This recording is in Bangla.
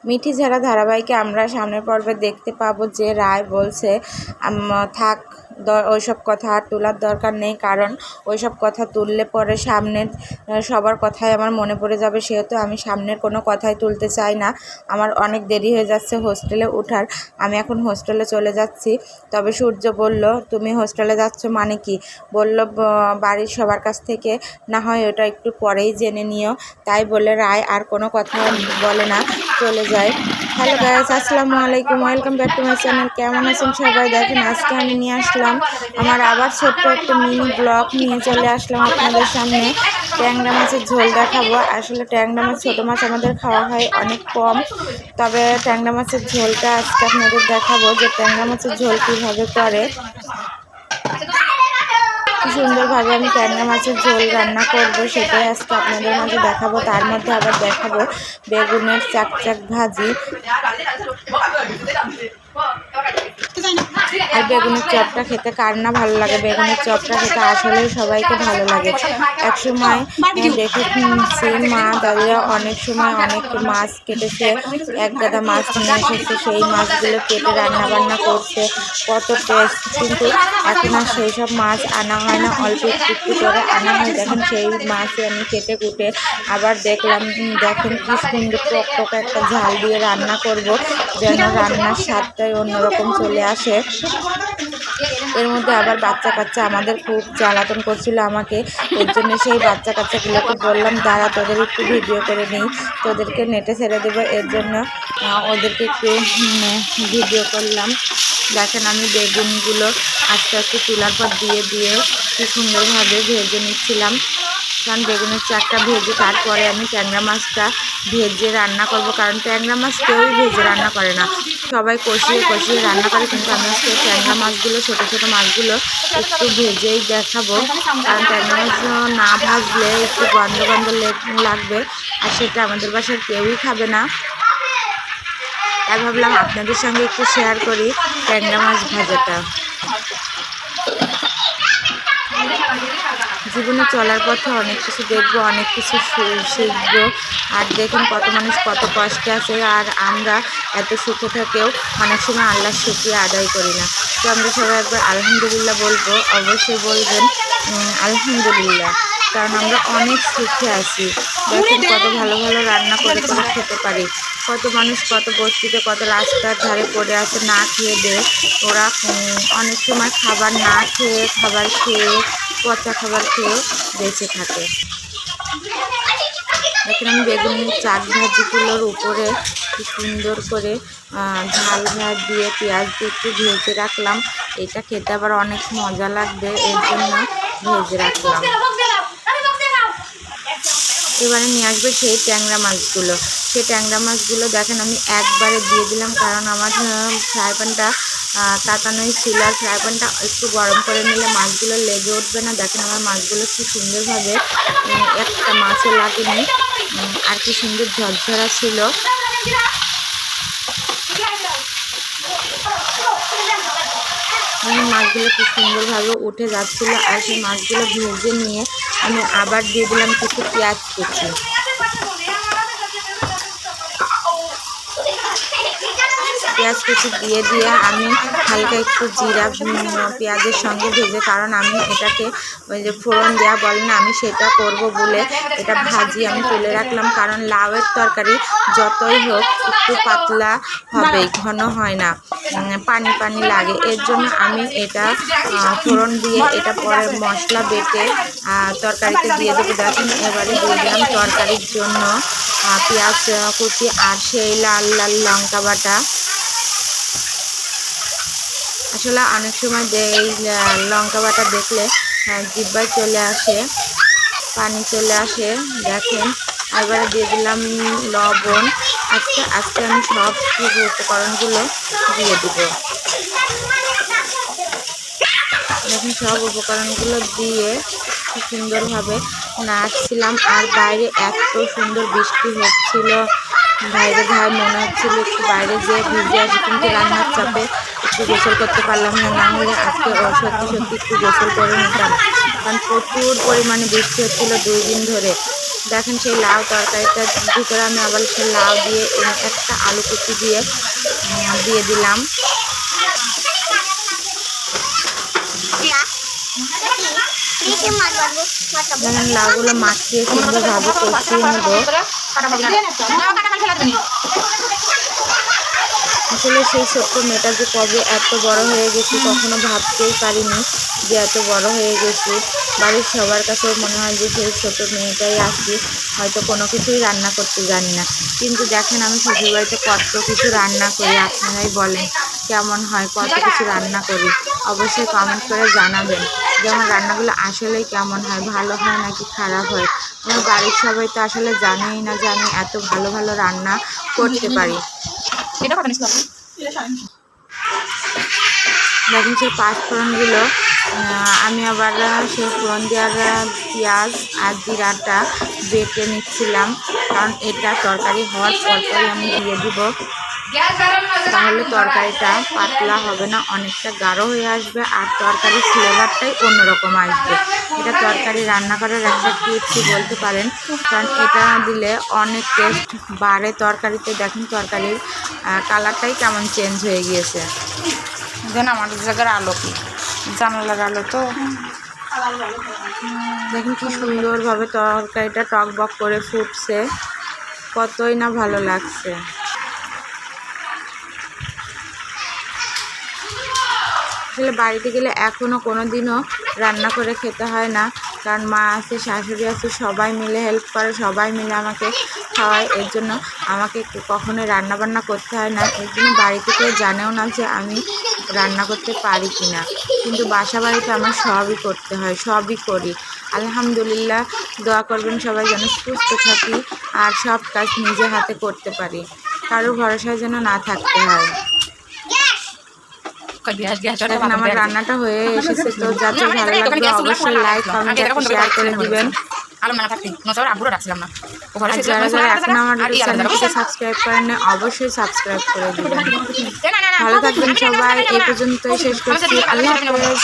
মিঠি ঝাড়া ধারাবাহিকে আমরা সামনের পর্বে দেখতে পাবো যে রায় বলছে থাক ওইসব কথা আর তোলার দরকার নেই, কারণ ওইসব কথা তুললে পরে সামনের সবার কথাই আমার মনে পড়ে যাবে, সেহেতু আমি সামনের কোনো কথাই তুলতে চাই না। আমার অনেক দেরি হয়ে যাচ্ছে হোস্টেলে ওঠার, আমি এখন হোস্টেলে চলে যাচ্ছি। তবে সূর্য বলল, তুমি হোস্টেলে যাচ্ছ মানে কি? বলল বাড়ির সবার কাছ থেকে না হয় ওটা একটু পরেই জেনে নিও। তাই বলে রায় আর কোনো কথা বলে না, চলে যায়। হ্যালো গাইস, আসসালামু আলাইকুম, welcome back to my channel. কেমন আছেন সবাই? দেখেন আজকে আমি নিয়ে আসলাম আমার আবার ছোট্ট একটা মিনি ব্লগ নিয়ে চলে আসলাম আপনাদের সামনে। ট্যাংরা মাছের ঝোল দেখাবো। আসলে ট্যাংরা মাছ, ছোটো মাছ আমাদের খাওয়া হয় অনেক কম, তবে ট্যাংরা মাছের ঝোলটা আজকে আপনাদের দেখাবো যে ট্যাংরা মাছের ঝোল কীভাবে করে। কি সুন্দরভাবে আমি ট্যাংরা মাছের ঝোল রান্না করব সেটাই আজকে আপনাদের মাঝে দেখাবো। তার মধ্যে আবার দেখাবো বেগুনের চাকচাক ভাজি আর বেগুনের চপটা খেতে কার না ভালো লাগে। বেগুনের চপটা খেতে আসলেই সবাইকে ভালো লাগে। এক সময় দেখেছি মা দাদিরা অনেক সময় অনেক মাছ কেটেছে, এক গাদা মাছ নিয়ে এসেছে, সেই মাছগুলো কেটে রান্না বান্না করছে, কত টেস্ট। কিন্তু এখন আর সেই সব মাছ আনা হয় না, অল্প একটু করে আনা হয়। দেখেন সেই মাছই আমি কেটে কুটে আবার দেখলাম, দেখেন কি সুন্দর টকটকে একটা ঝাল দিয়ে রান্না করব, যেন রান্নার স্বাদটাই অন্যরকম চলে আসে। এর মধ্যে আবার বাচ্চা কাচ্চা আমাদের খুব জ্বালাতন করছিল আমাকে, এর জন্য সেই বাচ্চা কাচ্চাগুলোকে বললাম দাঁড়া তোদের একটু ভিডিও করে নিই, তোদেরকে নেটে ছেড়ে দেবো, এর জন্য ওদেরকে একটু ভিডিও করলাম। দেখেন আমি বেগুনগুলো আস্তে আস্তে চুলার পর দিয়ে কি সুন্দরভাবে ভেজে নিচ্ছিলাম, কারণ বেগুনের চাকটা ভেজে তারপরে আমি ট্যাংরা মাছটা ভেজে রান্না করব। কারণ ট্যাংরা মাছ কেউই ভেজে রান্না করে না, সবাই কষিয়ে রান্না করে, কিন্তু আমি আজকে ট্যাংরা মাছগুলো ছোটো ছোটো মাছগুলো একটু ভেজেই দেখাবো। কারণ ট্যাংরা মাছ না ভাজলে একটু গন্ধ লাগবে, আর সেটা আমাদের বাসার কেউই খাবে না। তাই ভাবলাম আপনাদের সঙ্গে একটু শেয়ার করি ট্যাংরা মাছ ভাজাটা। জীবনে চলার পথে অনেক কিছু দেখবো, অনেক কিছু শিখবো। আর দেখুন কত মানুষ কত কষ্টে আছে, আর আমরা এত সুখে থেকেও অনেক সময় আল্লাহর শুকরিয়া আদায় করি না। তো আমরা সবাই একবার আলহামদুলিল্লাহ বলবো, অবশ্যই বলবেন আলহামদুলিল্লাহ, কারণ আমরা অনেক সুখে আছি। দেখুন কত ভালো ভালো রান্না করে খেতে পারি। কত মানুষ কত বস্তিতে কত রাস্তার ধারে পড়ে আছে না খেয়ে দেয়, ওরা অনেক সময় খাবার না খেয়ে পচা খাবার খেয়ে বেঁচে থাকে। দেখুন আমি বেগুনের চাক ভাজিগুলোর উপরে কি সুন্দর করে ঝাল ভাত দিয়ে পেঁয়াজ দিয়ে একটু ভেজে রাখলাম, এটা খেতে আবার অনেক মজা লাগবে, এর জন্য ভেজে রাখলাম। এবারে নিয়ে আসবে সেই ট্যাংরা মাছগুলো। সেই ট্যাংরা মাছগুলো দেখেন আমি একবারে দিয়ে দিলাম, কারণ আমার ফ্রাই প্যানটা তাতানোই ছিল, আর ফ্রাই প্যানটা একটু গরম করে নিলে মাছগুলো লেগে উঠবে না। দেখেন আমার মাছগুলো কি সুন্দরভাবে একটা মাছও লাগেনি, আর কি সুন্দর ঝরঝরা ছিল। মাছগুলো খুব সুন্দরভাবে উঠে যাচ্ছিলো, আর সেই মাছগুলো ভেজে নিয়ে আমি আবার দিয়ে দিলাম কিছু পেঁয়াজ কুচি। পেঁয়াজ কুচি দিয়ে আমি হালকা একটু জিরা পেঁয়াজের সঙ্গে ভেজে, কারণ আমি এটাকে ওই যে ফোড়ন দেওয়া বলে না, আমি সেটা করব বলে এটা ভাজি আমি তুলে রাখলাম। কারণ লাউয়ের তরকারি যতই হোক একটু পাতলা হবে, ঘন হয় না, পানি লাগে, এর জন্য আমি এটা ফোড়ন দিয়ে এটা পরে মশলা বেটে তরকারিতে দিয়ে দেবো। দেখুন এবারে দিয়ে দিলাম তরকারির জন্য পেঁয়াজ কুচি আর সেই লাল লাল লঙ্কা বাটা। আসলে অনেক সময় এই লঙ্কা বাটা দেখলে জিহ্বায় চলে আসে, পানি চলে আসে। দেখেন এবারে দিয়ে দিলাম লবণ। আজকে আমি সব উপকরণগুলো দিয়ে দিব। দেখুন সব উপকরণগুলো দিয়ে খুব সুন্দরভাবে নাড়ছিলাম, আর বাইরে এত সুন্দর বৃষ্টি হচ্ছিল, বাইরে মনে হচ্ছিল একটু বাইরে যেয়ে ভিজে আসি, কিন্তু রান্নার চাপে একটু গোসল করতে পারলাম না, না হলে আজকে সত্যি একটু গোসল করে নিতাম, কারণ প্রচুর পরিমাণে বৃষ্টি হচ্ছিল 2 দিন ধরে। দেখেন সেই লাউ তরকারিটার ভিতরে আমি আবার সেই লাউ দিয়ে একটা আলু কুচি দিয়ে দিলাম। দেখেন লাউগুলো মাখিয়ে সুন্দরভাবে কষিয়ে নেব। আসলে সেই ছোট্ট মেয়েটা যে কবে এত বড় হয়ে গেছি কখনো ভাবতেই পারিনি যে এত বড় হয়ে গেছি। বাড়ির সবার কাছেও মনে হয় যে সেই ছোট মেয়েটাই আছি, হয়তো কোনো কিছুই রান্না করতে জানি না। কিন্তু দেখেন আমি শ্বশুরবাড়িতে কত কিছু রান্না করি, আপনারাই বলেন কেমন হয়, কত কিছু রান্না করি। অবশ্যই কমেন্ট করে জানাবেন যে আমার রান্নাগুলো আসলেই কেমন হয়, ভালো হয় নাকি খারাপ হয়। আমার বাড়ির সবাই তো আসলে জানেই না যে আমি এত ভালো ভালো রান্না করতে পারি। দেখেন সেই পাঁচফোড়নগুলো আমি আবার সেই ফোড়ন দেওয়ার পেঁয়াজ আর জিরাটা বেটে নিচ্ছিলাম, কারণ এটা তরকারি হওয়ার পরপরই আমি দিয়ে দিব, তাহলে তরকারিটা পাতলা হবে না, অনেকটা গাঢ় হয়ে আসবে আর তরকারির ফ্লেভারটাই অন্যরকম আসবে। এটা তরকারি রান্না করার একটা টিপসই বলতে পারেন, কারণ এটা দিলে অনেক টেস্ট বাড়ে তরকারিতে। দেখেন তরকারির কালারটাই কেমন চেঞ্জ হয়ে গিয়েছে। যেন আমাদের জায়গার আলো কি জানালার আলো তো দেখেন কি সুন্দরভাবে তরকারিটা টকবক করে ফুটছে, কতই না ভালো লাগছে। আসলে বাড়িতে গেলে এখনও কোনো দিনও রান্না করে খেতে হয় না, কারণ মা আছে, শাশুড়ি আছে, সবাই মিলে হেল্প করে, সবাই মিলে আমাকে খাওয়ায়। এর জন্য আমাকে কখনোই রান্নাবান্না করতে হয় না। এর জন্য বাড়িতে কেউ জানেও না যে আমি রান্না করতে পারি কি না, কিন্তু বাসা বাড়িতে আমার সবই করতে হয়, সবই করি। আলহামদুলিল্লাহ, দোয়া করবেন সবাই যেন সুস্থ থাকি আর সব কাজ নিজে হাতে করতে পারি, কারোর ভরসায় যেন না থাকতে হয়। দেখেন আমার রান্নাটা হয়ে এসেছে, তো যাতে ভালো লাগবে অবশ্যই লাইক কমেন্ট শেয়ার করে দিবেন। আর যারা যারা এখন আমার চ্যানেলটিকে সাবস্ক্রাইব করেন না অবশ্যই সাবস্ক্রাইব করে দিবেন। ভালো থাকবেন সবাই, এই পর্যন্তই শেষ করছি। আল্লাহ হাফেজ।